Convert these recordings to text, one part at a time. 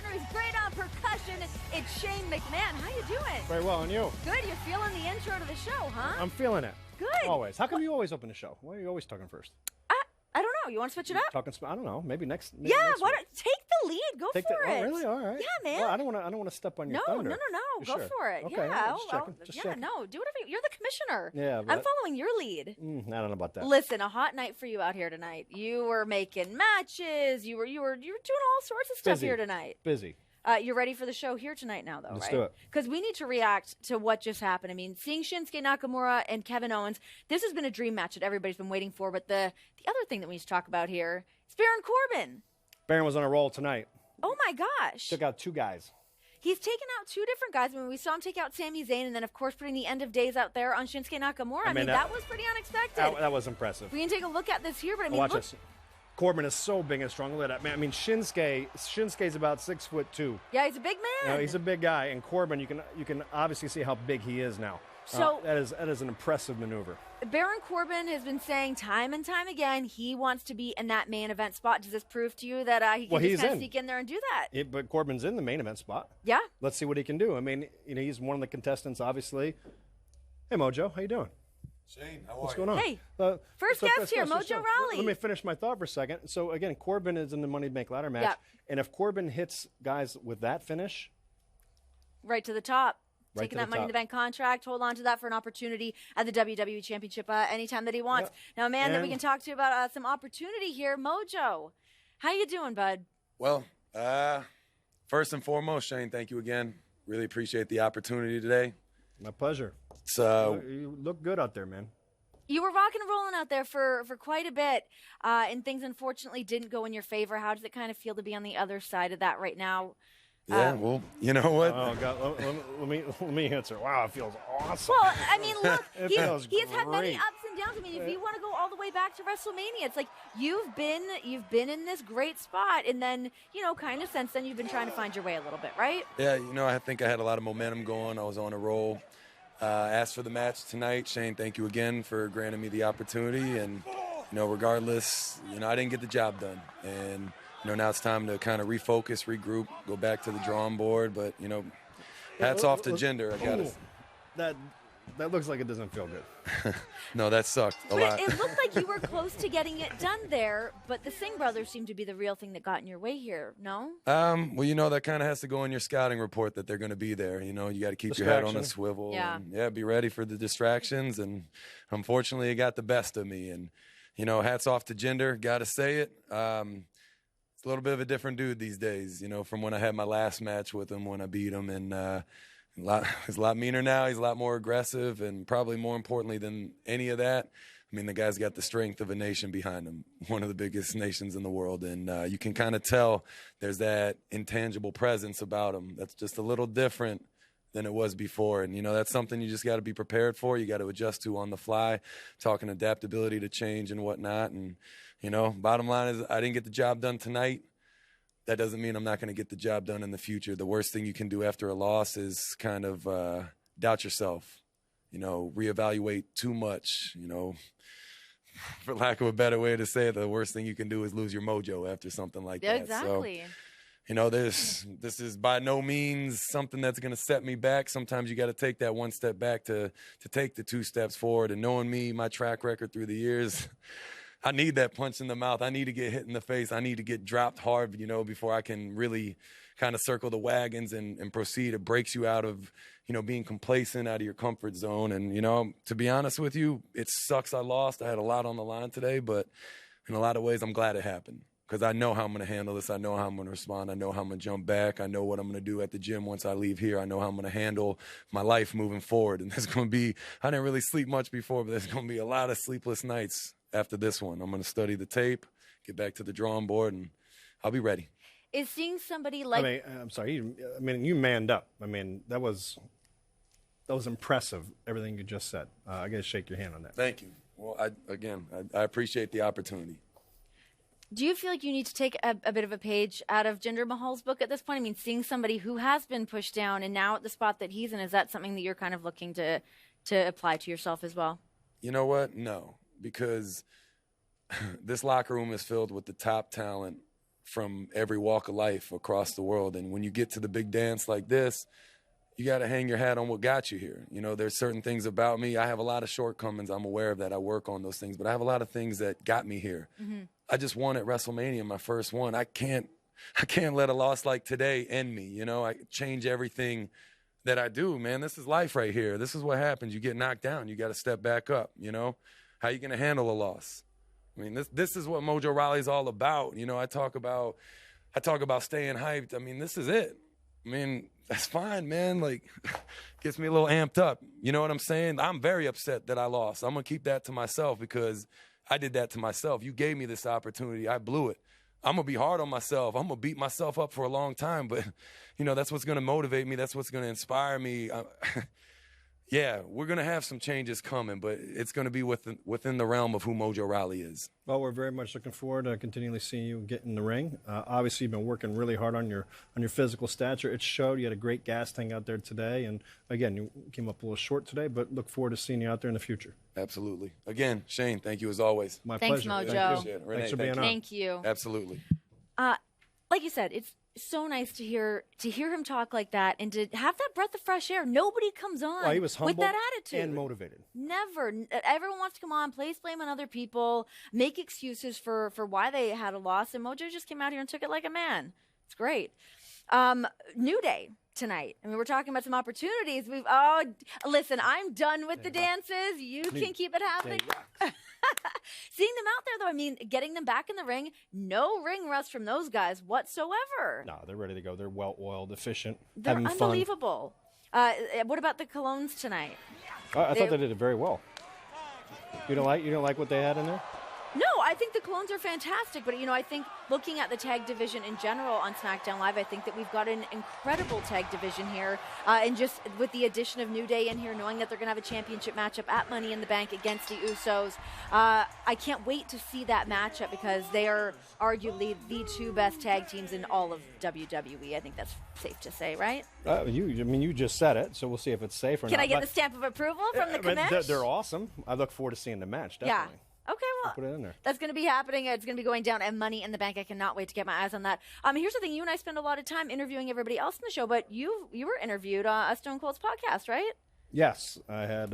partner who's great on percussion. It's Shane McMahon. How you doing? Very well, and you? Good. You're feeling the intro to the show, huh? I'm feeling it. Good. Always. How come you always open the show? Why are you always talking first? I don't know. You want to switch it up? I don't know. Maybe next. Yeah. next Why week. don't take the lead? Go for it. Oh, really? All right. Yeah, man. Well, I don't want to step on your No. thunder. Go Sure. for it. Okay, Yeah. just checking. Checking. No. Do whatever. You're the commissioner. Yeah, but I'm following your lead. I don't know about that. Listen, a hot night for you out here tonight. You were making matches. You were doing all sorts of stuff Busy. here tonight. Busy. You're ready for the show here tonight now, though, Let's right? do it. Because we need to react to what just happened. I mean, seeing Shinsuke Nakamura and Kevin Owens, this has been a dream match that everybody's been waiting for. But the other thing that we need to talk about here is Baron Corbin. Baron was on a roll tonight. Oh, my gosh. Took out 2 guys. He's taken out 2 different guys. I mean, we saw him take out Sami Zayn and then, of course, putting the end of days out there on Shinsuke Nakamura. I mean, that was pretty unexpected. That was impressive. We can take a look at this here, but I mean, Watch look. this. Corbin is so big and strong. Look at that, man. I mean, Shinsuke's about 6'2". Yeah, he's a big man. He's a big guy, and Corbin, you can obviously see how big he is now. So that is an impressive maneuver. Baron Corbin has been saying time and time again he wants to be in that main event spot. Does this prove to you that he can just kind of sneak in there and do that? But Corbin's in the main event spot. Yeah. Let's see what he can do. I mean, he's one of the contestants, obviously. Hey, Mojo, how you doing? Shane, how are What's you? going on? Hey, first guest here, Mojo Rawley. Let me finish my thought for a second. So, again, Corbin is in the Money Bank ladder match. Yeah. And if Corbin hits guys with that finish, right to the top. Right Taking to that the Money in the top. Bank contract, hold on to that for an opportunity at the WWE Championship anytime that he wants. Now, a man that we And- can talk to about some opportunity here, Mojo. How you doing, bud? Well, first and foremost, Shane, thank you again. Really appreciate the opportunity today. my pleasure. So, You look good out there, man. You were rocking and rolling out there for quite a bit, and things unfortunately didn't go in your favor. How does it kind of feel to be on the other side of that right now? yeah, well, you know what? Oh, God. Let me answer. Wow, it feels awesome. Well, I mean, look, It he feels has had many great. ups and downs. I mean, if you want to go all the way back to WrestleMania, it's like you've been in this great spot, and then kind of since then you've been trying to find your way a little bit, right? Yeah, I think I had a lot of momentum going. I was on a roll. As for the match tonight, Shane, thank you again for granting me the opportunity. And, regardless, I didn't get the job done. And, now it's time to kind of refocus, regroup, go back to the drawing board. But, hats off to Jinder. I got it. That looks like it doesn't feel good. No, that sucked a But lot. it looked like you were close to getting it done there, but the Singh brothers seem to be the real thing that got in your way here, no? Well, that kind of has to go in your scouting report that they're going to be there. You got to keep your head on a Distraction. swivel. Yeah. And, be ready for the distractions. And unfortunately, it got the best of me. And, hats off to Jinder. Got to say it. It's a little bit of a different dude these days, from when I had my last match with him when I beat him. And he's a lot meaner now. He's a lot more aggressive. And probably more importantly than any of that, I mean, the guy's got the strength of a nation behind him, one of the biggest nations in the world. And you can kind of tell there's that intangible presence about him that's just a little different than it was before. And, that's something you just got to be prepared for. You got to adjust to on the fly, talking adaptability to change and whatnot. And, bottom line is I didn't get the job done tonight. That doesn't mean I'm not going to get the job done in the future. The worst thing you can do after a loss is kind of doubt yourself, reevaluate too much, for lack of a better way to say it, the worst thing you can do is lose your mojo after something like Yeah, that. exactly. So, this is by no means something that's going to set me back. Sometimes you got to take that one step back to take the 2 steps forward. And knowing me, my track record through the years, I need that punch in the mouth. I need to get hit in the face. I need to get dropped hard, before I can really kind of circle the wagons and proceed. It breaks you out of, being complacent, out of your comfort zone. And, to be honest with you, it sucks I lost. I had a lot on the line today, but in a lot of ways, I'm glad it happened because I know how I'm going to handle this. I know how I'm going to respond. I know how I'm going to jump back. I know what I'm going to do at the gym once I leave here. I know how I'm going to handle my life moving forward. And there's going to be, I didn't really sleep much before, but there's going to be a lot of sleepless nights after this one. I'm going to study the tape, get back to the drawing board, and I'll be ready. Is seeing somebody like I'm sorry. You manned up. I mean, that was impressive, everything you just said. I got to shake your hand on that. Thank you. Well, I appreciate the opportunity. Do you feel like you need to take a bit of a page out of Jinder Mahal's book at this point? I mean, seeing somebody who has been pushed down and now at the spot that he's in, is that something that you're kind of looking to apply to yourself as well? You know what? No, because this locker room is filled with the top talent from every walk of life across the world. And when you get to the big dance like this, you got to hang your hat on what got you here. You know, there's certain things about me. I have a lot of shortcomings. I'm aware of that. I work on those things, but I have a lot of things that got me here. I just won at WrestleMania, my first one. I can't let a loss like today end me. You know, I change everything that I do, man. This is life right here. This is what happens. You get knocked down. You got to step back up, you know? How you going to handle a loss? I mean, this is what Mojo Rawley's all about. You know, I talk about staying hyped. I mean, this is it. I mean, that's fine, man. Like, gets me a little amped up. You know what I'm saying? I'm very upset that I lost. I'm going to keep that to myself because I did that to myself. You gave me this opportunity. I blew it. I'm going to be hard on myself. I'm going to beat myself up for a long time. But, you know, that's what's going to motivate me. That's what's going to inspire me. Yeah, we're going to have some changes coming, but it's going to be within the realm of who Mojo Rawley is. Well, we're very much looking forward to continually seeing you get in the ring. Obviously, you've been working really hard on your physical stature. It showed. You had a great gas tank out there today, and again, you came up a little short today, but look forward to seeing you out there in the future. Absolutely. Again, Shane, thank you as always. My Thanks, pleasure. Mojo. Thank you. Renee, Thanks for being on. Thank you. Absolutely. Like you said, it's so nice to hear him talk like that and to have that breath of fresh air. Nobody comes on Well, he was humble with that attitude and motivated. Never. Everyone wants to come on, place blame on other people, make excuses for why they had a loss, and Mojo just came out here and took it like a man. It's great. New Day tonight. I mean, we're talking about some opportunities. Listen, I'm done with the dances. You can keep it happening. Seeing them out there, though, I mean, getting them back in the ring, no ring rust from those guys whatsoever. No, they're ready to go. They're well-oiled, efficient, They're having unbelievable. What about the colognes tonight? fun. I thought they did it very well. You don't like what they had in there? No, I think the colognes are fantastic, but I think looking at the tag division in general on SmackDown Live, I think that we've got an incredible tag division here, and just with the addition of New Day in here, knowing that they're going to have a championship matchup at Money in the Bank against the Usos, I can't wait to see that matchup because they are arguably the two best tag teams in all of WWE. I think that's safe to say, right? You just said it, so we'll see if it's safe or not. Can I get the stamp of approval from the commish? They're awesome. I look forward to seeing the match, definitely. Yeah. Okay, well, Put it in there. that's going to be happening. It's going to be going down at Money in the Bank. I cannot wait to get my eyes on that. Here's the thing. You and I spend a lot of time interviewing everybody else in the show, but you were interviewed on a Stone Cold's podcast, right? Yes, I had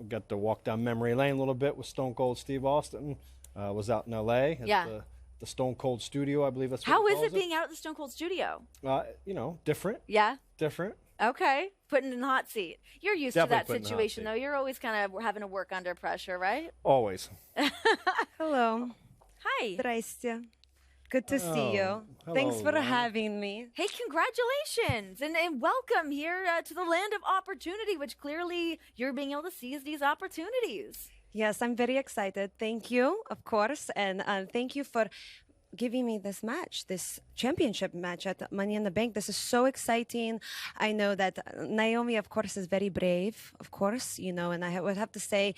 got to walk down memory lane a little bit with Stone Cold Steve Austin. Was out in L.A. at the Stone Cold studio, I believe that's what How he is calls it being out at the Stone Cold studio? Different. Yeah? Different. Okay. Putting in the hot seat. You're used Definitely to that put in the hot situation, seat. though. You're always kind of having to work under pressure, right? Always. Hello. Hi. Здрасте. Good to see you. Hello, Thanks for Lana. having me. Hey, congratulations and welcome here to the land of opportunity, which clearly you're being able to seize these opportunities. Yes, I'm very excited. Thank you, of course. And thank you for giving me this match, this championship match at Money in the Bank. This is so exciting. I know that Naomi, of course, is very brave, of course, and I would have to say,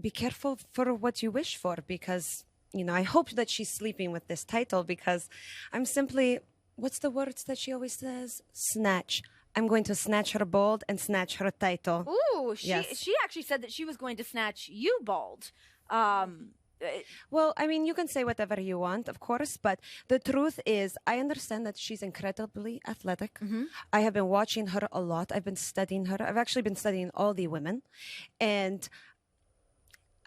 be careful for what you wish for because, I hope that she's sleeping with this title because I'm simply, what's the words that she always says? Snatch. I'm going to snatch her bald and snatch her title. Ooh, Yes. she actually said that she was going to snatch you bald. Well, I mean, you can say whatever you want, of course, but the truth is, I understand that she's incredibly athletic. I have been watching her a lot. I've been studying her. I've actually been studying all the women. And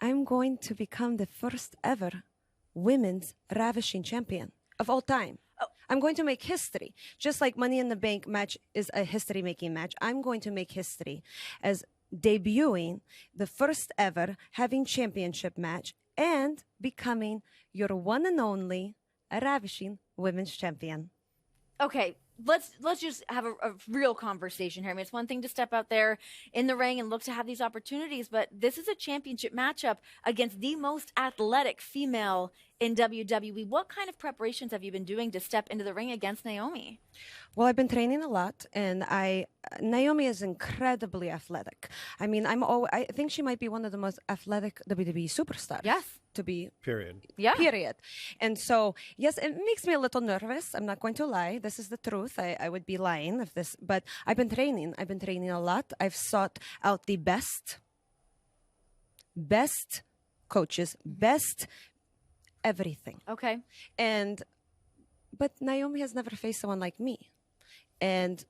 I'm going to become the first ever women's ravishing champion of all time. I'm going to make history. Just like Money in the Bank match is a history-making match, I'm going to make history as debuting the first ever having championship match and becoming your one and only ravishing women's champion. Okay, let's just have a real conversation here. I mean, it's one thing to step out there in the ring and look to have these opportunities, but this is a championship matchup against the most athletic female in WWE. What kind of preparations have you been doing to step into the ring against Naomi? Well, I've been training a lot, and Naomi is incredibly athletic. I mean, I think she might be one of the most athletic WWE superstars. Yes. To be Period. Yeah. period. And so, yes, it makes me a little nervous. I'm not going to lie. This is the truth. I would be lying if this, but I've been training. I've been training a lot. I've sought out the best coaches, best everything. Okay. And but Naomi has never faced someone like me. And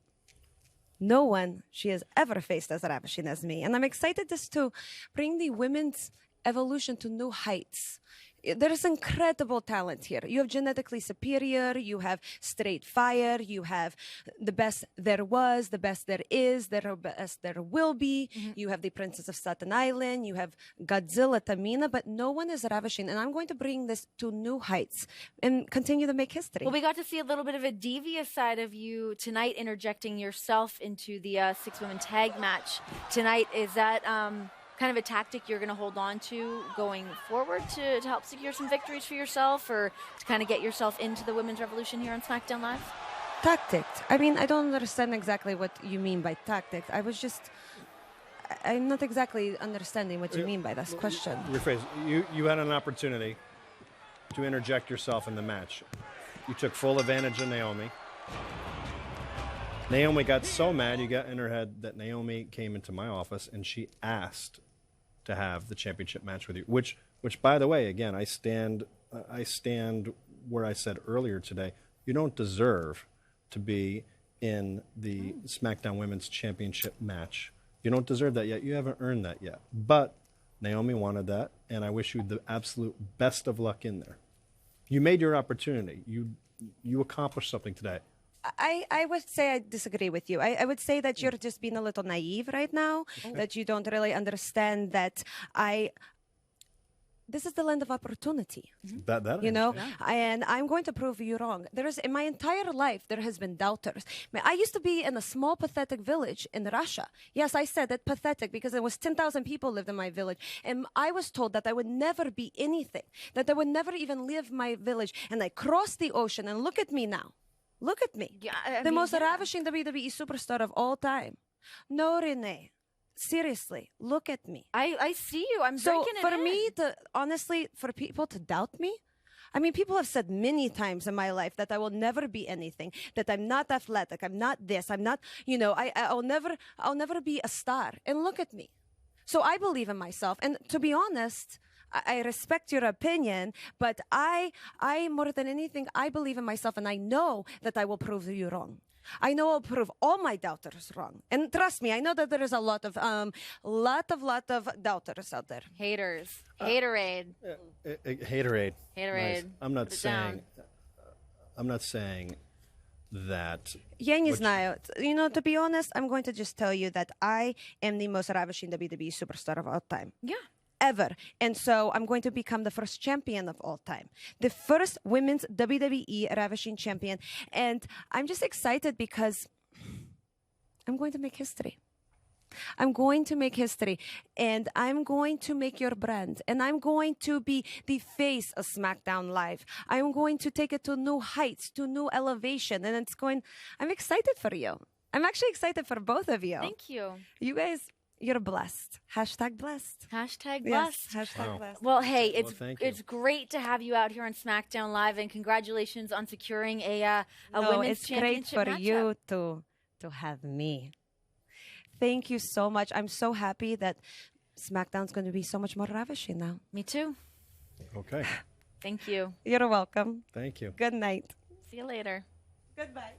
no one she has ever faced as ravishing as me. And I'm excited just to bring the women's evolution to new heights. There is incredible talent here. You have genetically superior, you have straight fire, you have the best there was, the best there is, the best there will be. You have the Princess of Staten Island, you have Godzilla, Tamina, but no one is ravishing. And I'm going to bring this to new heights and continue to make history. Well, we got to see a little bit of a devious side of you tonight, interjecting yourself into the six-women tag match tonight. Is that kind of a tactic you're going to hold on to going forward to help secure some victories for yourself, or to kind of get yourself into the women's revolution here on SmackDown Live? Tactics. I mean, I don't understand exactly what you mean by tactics. I'm not exactly understanding what you mean by this question. Rephrase. You had an opportunity to interject yourself in the match. You took full advantage of Naomi. Naomi got so mad, you got in her head that Naomi came into my office and she asked to have the championship match with you, which by the way, again, I stand where I said earlier today, you don't deserve to be in the SmackDown Women's Championship match. You don't deserve that yet. You haven't earned that yet. But Naomi wanted that, and I wish you the absolute best of luck in there. You made your opportunity. You accomplished something today. I would say I disagree with you. I would say that you're just being a little naive right now, that you don't really understand that this is the land of opportunity. That you know, and I'm going to prove you wrong. There is, in my entire life, there has been doubters. I used to be in a small, pathetic village in Russia. Yes, I said that pathetic because there was 10,000 people lived in my village. And I was told that I would never be anything, that I would never even leave my village. And I crossed the ocean, and look at me now. Look at me. Yeah, the most ravishing WWE superstar of all time. No, Renee. Seriously, look at me. I see you. I'm So breaking it for in. me to, honestly, for people to doubt me, I mean, people have said many times in my life that I will never be anything, that I'm not athletic, I'm not this, I'm not, you know, I'll never be a star. And look at me. So I believe in myself. And to be honest, I respect your opinion, but I more than anything, I believe in myself, and I know that I will prove you wrong. I know I'll prove all my doubters wrong. And trust me, I know that there is a lot of doubters out there. Haters. Haterade. Haterade. Haterade. Nice. I'm not Put it down. saying that. Я не знаю. You know, to be honest, I'm going to just tell you that I am the most ravishing WWE superstar of all time. Yeah. Ever. And so I'm going to become the first champion of all time, the first women's WWE ravishing champion. And I'm just excited because I'm going to make history. I'm going to make history, and I'm going to make your brand, and I'm going to be the face of SmackDown Live. I'm going to take it to new heights, to new elevation, and I'm excited for you. I'm actually excited for both of you. Thank you. You guys, you're blessed. Hashtag blessed. Hashtag Yes, blessed. hashtag Wow. blessed. Well, hey, Well, thank you. it's great to have you out here on SmackDown Live, and congratulations on securing a No, women's it's great championship for matchup. you to have me. Thank you so much. I'm so happy that SmackDown's going to be so much more ravishing now. Me too. Okay. Thank you. You're welcome. Thank you. Good night. See you later. Goodbye.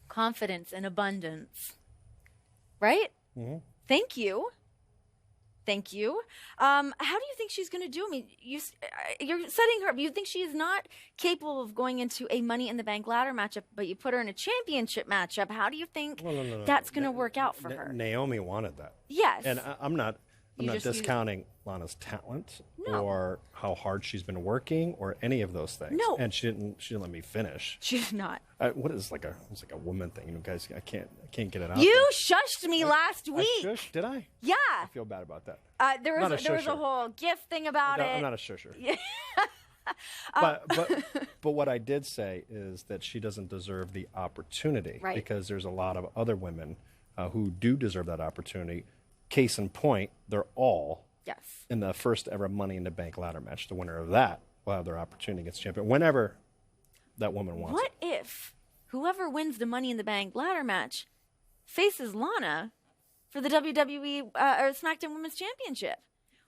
Confidence and abundance. Right? Mm-hmm. Thank you. Thank you. How do you think she's going to do? I mean, you're setting her up. You think she is not capable of going into a Money in the Bank ladder matchup, but you put her in a championship matchup. How do you think No. that's going to work out for her? Naomi wanted that. Yes. And I'm not You just use- discounting Lana's talent No. or how hard she's been working or any of those things. No. And she didn't let me finish. She's not. What is it's like a woman thing, you know, guys. I can't get it out. You shushed me last there. week. I shush, did I? Yeah. I feel bad about that. There Not was a a shusher. whole gift thing about No, it. I'm not a shusher. But what I did say is that she doesn't deserve the opportunity Right. because there's a lot of other women who do deserve that opportunity. Case in point, they're all Yes. in the first ever Money in the Bank ladder match. The winner of that will have their opportunity against champion whenever that woman wants What it. if whoever wins the Money in the Bank ladder match faces Lana for the WWE or SmackDown Women's Championship?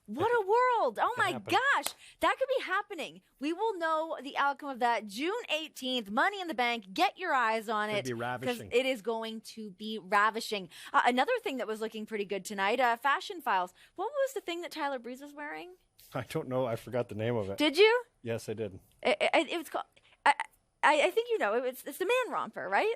What a world. Oh my happen. gosh. That could be happening. We will know the outcome of that June 18th. Money in the Bank. Get your eyes on it. It'd be ravishing. It is going to be ravishing. Another thing that was looking pretty good tonight, Fashion Files. What was the thing that Tyler Breeze was wearing? I don't know. I forgot the name of it. Did you? Yes, I did. It was called, I think you know, it's the man romper, right?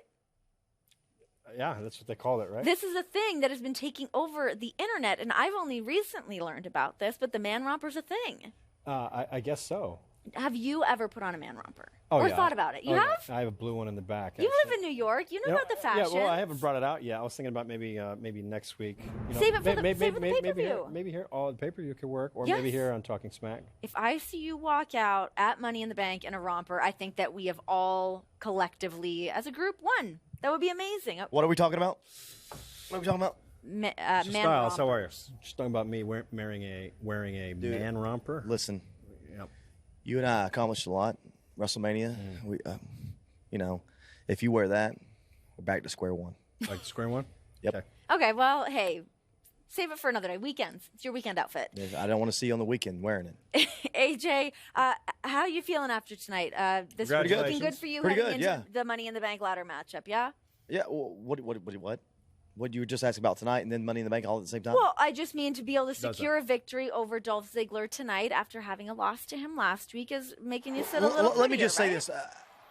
Yeah, that's what they call it, right? This is a thing that has been taking over the internet, and I've only recently learned about this, but the man romper's a thing. I guess so. Have you ever put on a man romper? Oh, or yeah. thought about it? You Oh, have? yeah. I have a blue one in the back. You actually. live in New York. You know about the fashion. Yeah, well, I haven't brought it out yet. I was thinking about maybe next week. You know, Save it for the maybe pay-per-view. here, maybe here. Oh, the pay-per-view could work, or Yes. maybe here on Talking Smack. If I see you walk out at Money in the Bank in a romper, I think that we have all collectively, as a group, won. That would be amazing. What are we talking about? What are we talking about? Man Styles, how are you? rompers. Just talking about me wearing a Dude, man romper. Listen, Yep. you and I accomplished a lot. WrestleMania. We, you know, if you wear that, we're back to square one. Like the square one. Yep. Okay. Okay, well, hey, save it for another day. Weekends. It's your weekend outfit. I don't want to see you on the weekend wearing it. AJ, how are you feeling after tonight? This week looking Congratulations. good for you Pretty heading good, into yeah. the Money in the Bank ladder matchup, yeah? Yeah. Well, what? What you were just asking about tonight, and then Money in the Bank all at the same time. Well, I just mean to be able to Does secure a victory over Dolph Ziggler tonight after having a loss to him last week is making you sit a little Let me just say prettier, this.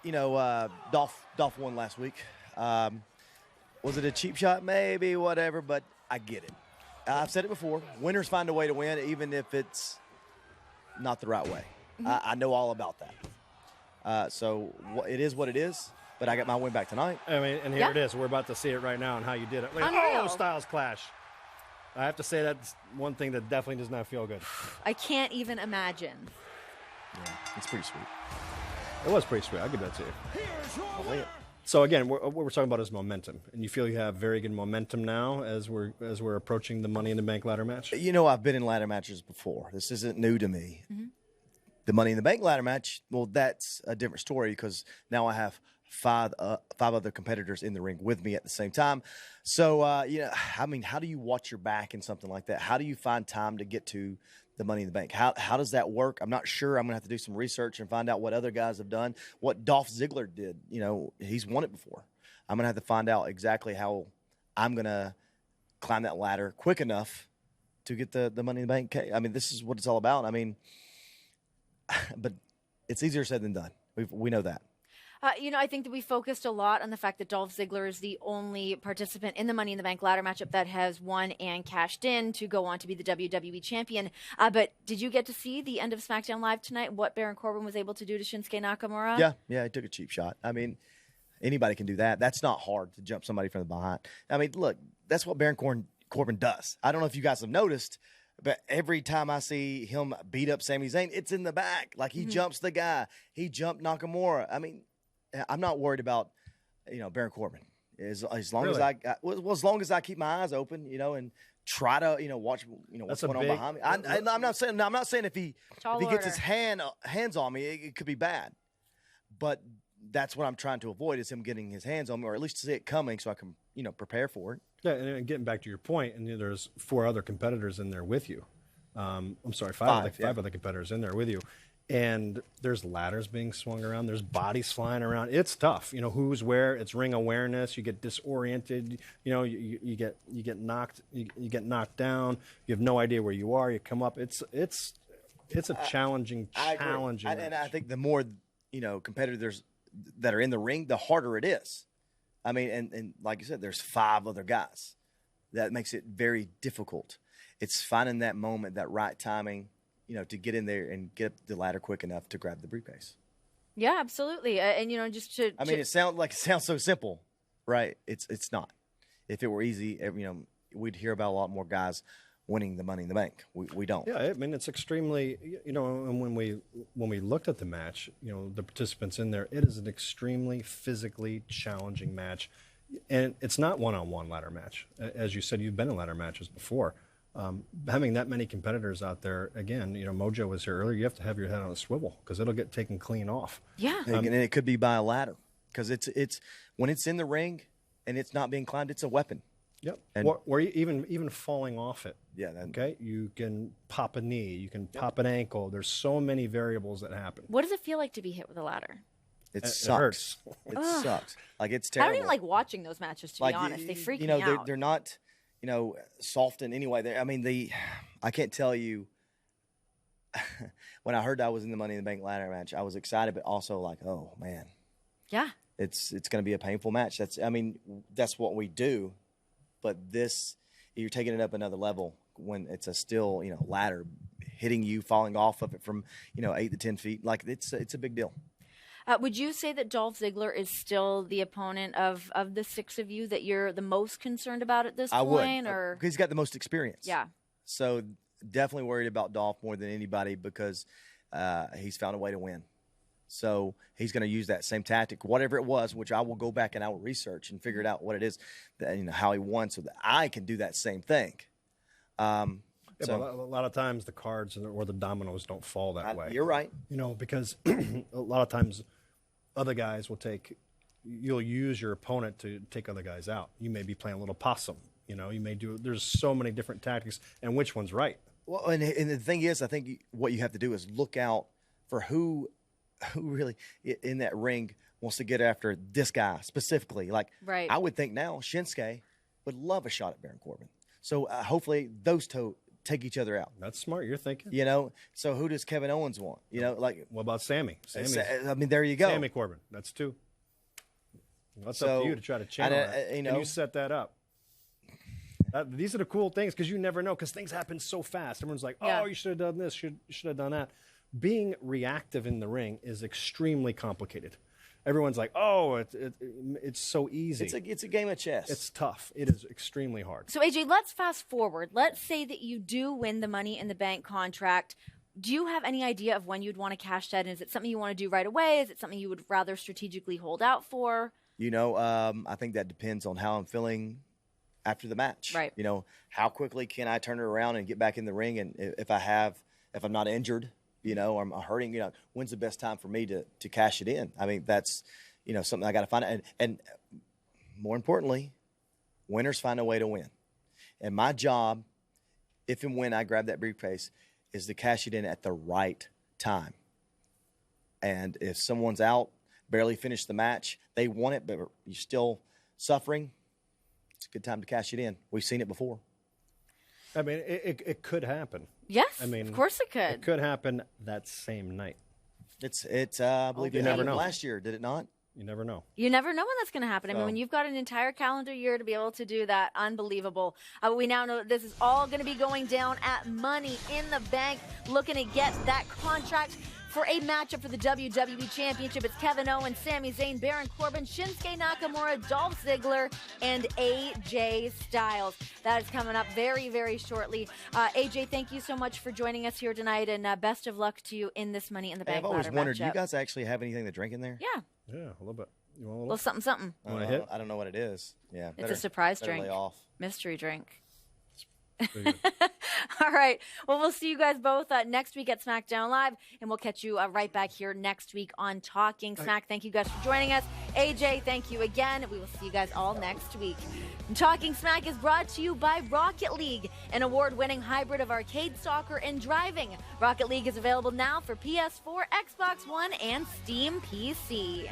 You know, Dolph won last week. Was it a cheap shot? Maybe, whatever, but I get it. I've said it before. Winners find a way to win, even if it's not the right way. I know all about that. So it is what it is, but I got my win back tonight. I mean, and here Yeah. it is. We're about to see it right now and how you did it. Like, Unreal. oh, Styles clash. I have to say that's one thing that definitely does not feel good. I can't even imagine. Yeah, it's pretty sweet. It was pretty sweet. I'll give that to you. I'll lay it. So again, what we're talking about is momentum, and you feel you have very good momentum now as we're approaching the Money in the Bank ladder match. You know, I've been in ladder matches before. This isn't new to me. The Money in the Bank ladder match, well, that's a different story because now I have five other competitors in the ring with me at the same time. So, you know, I mean, how do you watch your back in something like that? How do you find time to get to the Money in the Bank? How does that work? I'm not sure. I'm going to have to do some research and find out what other guys have done. What Dolph Ziggler did, you know, he's won it before. I'm going to have to find out exactly how I'm going to climb that ladder quick enough to get the Money in the Bank. I mean, this is what it's all about. I mean, but it's easier said than done. We know that. You know, I think that we focused a lot on the fact that Dolph Ziggler is the only participant in the Money in the Bank ladder matchup that has won and cashed in to go on to be the WWE champion. But did you get to see the end of SmackDown Live tonight? What Baron Corbin was able to do to Shinsuke Nakamura? Yeah, he took a cheap shot. I mean, anybody can do that. That's not hard to jump somebody from the behind. I mean, look, that's what Baron Corbin does. I don't know if you guys have noticed, but every time I see him beat up Sami Zayn, it's in the back. Like he jumps the guy. He jumped Nakamura. I mean, I'm not worried about, you know, Baron Corbin. As long as Really? as long as I keep my eyes open, you know, and try to, you know, watch, you know, what's That's a going on big- behind me. I'm not saying if he Tall gets his order. hands on me, it could be bad. But that's what I'm trying to avoid is him getting his hands on me, or at least see it coming, so I can, you know, prepare for it. Yeah, and getting back to your point, and there's 4 other competitors in there with you. I'm sorry, Five, five other competitors in there with you. And there's ladders being swung around. There's bodies flying around. It's tough. You know, who's where. It's ring awareness. You get disoriented. You know, you get knocked. You get knocked down. You have no idea where you are. You come up. It's a challenging, I agree. challenging. And I match. think the more, you know, competitors that are in the ring, the harder it is. I mean, and like you said, there's 5 other guys. That makes it very difficult. It's finding that moment, that right timing, you know, to get in there and get up the ladder quick enough to grab the briefcase. Yeah, absolutely. And, you know, just to. I mean, it sounds so simple, right? It's not. If it were easy, you know, we'd hear about a lot more guys winning the Money in the Bank. We don't. Yeah, I mean, it's extremely, you know, and when we looked at the match, you know, the participants in there, it is an extremely physically challenging match. And it's not one-on-one ladder match. As you said, you've been in ladder matches before. Having that many competitors out there, again, you know, Mojo was here earlier, you have to have your head on a swivel because it'll get taken clean off. Yeah. And it could be by a ladder because it's when it's in the ring and it's not being climbed, it's a weapon. Yep. And- Or even falling off it. Yeah. Then, Okay. You can pop a knee. You can pop an ankle. There's so many variables that happen. What does it feel like to be hit with a ladder? It It sucks. hurts. It sucks. Like it's I terrible. don't even like watching those matches, to be honest. They freak you know, me they're, out. they're not, soft in any way. I mean, I can't tell you. When I heard I was in the Money in the Bank ladder match, I was excited, but also like, oh man, Yeah. it's going to be a painful match. That's what we do, but you're taking it up another level when it's a still ladder hitting you, falling off of it from 8 to 10 feet. Like it's a big deal. Would you say that Dolph Ziggler is still the opponent of the six of you that you're the most concerned about at this I would, point? Or because he's got the most experience. yeah, So definitely worried about Dolph more than anybody because he's found a way to win. So he's going to use that same tactic, whatever it was, which I will go back and I will research and figure it out what it is, how he won, so that I can do that same thing. Yeah, but a lot of times the cards or the dominoes don't fall that way. You're right. Because a lot of times other guys you'll use your opponent to take other guys out. You may be playing a little possum. You may there's so many different tactics, and which one's right? Well, and the thing is, I think what you have to do is look out for who really in that ring wants to get after this guy specifically. Like, Right. I would think now Shinsuke would love a shot at Baron Corbin. So hopefully those two take each other out. That's smart. You're thinking. So who does Kevin Owens want? Like, What about Sammy? I mean, there you go. Sammy Corbin. That's two. That's up So, to you to try to channel and, that. you And know- you set that up. These are the cool things because you never know because things happen so fast. Everyone's like, Yeah. oh, you should have done this, should have done that. Being reactive in the ring is extremely complicated. Everyone's like, oh, it's so easy. It's a game of chess. It's tough. It is extremely hard. So AJ, let's fast forward. Let's say that you do win the Money in the Bank contract. Do you have any idea of when you'd want to cash that in? Is it something you want to do right away? Is it something you would rather strategically hold out for? I think that depends on how I'm feeling after the match. Right. How quickly can I turn it around and get back in the ring? And if I'm not injured, or I'm hurting, when's the best time for me to cash it in? I mean, that's, something I got to find out. And more importantly, winners find a way to win. And my job, if and when I grab that briefcase, is to cash it in at the right time. And if someone's out, barely finished the match, they want it, but you're still suffering, it's a good time to cash it in. We've seen it before. I mean, it could happen. Yes, I mean, of course it could. It could happen that same night. I believe You it never happened know. last year, did it not? You never know. You never know when that's going to happen. I mean, So- when you've got an entire calendar year to be able to do that, unbelievable. We now know that this is all going to be going down at Money in the Bank, looking to get that contract for a matchup for the WWE Championship. It's Kevin Owens, Sami Zayn, Baron Corbin, Shinsuke Nakamura, Dolph Ziggler, and AJ Styles. That is coming up very, very shortly. AJ, thank you so much for joining us here tonight, and best of luck to you in this Money in the Hey, Bank I've always ladder wondered, do you matchup. guys actually have anything to drink in there? Yeah, Yeah, a little bit. You want a a little? little something, something. Want a hit? I don't know what it is. Yeah, It's a surprise better drink. lay off. Mystery drink. Pretty good. All right. Well, we'll see you guys both next week at SmackDown Live, and we'll catch you right back here next week on Talking Smack. Thank you guys for joining us. AJ, thank you again. We will see you guys all next week. And Talking Smack is brought to you by Rocket League, an award-winning hybrid of arcade soccer and driving. Rocket League is available now for PS4, Xbox One, and Steam PC.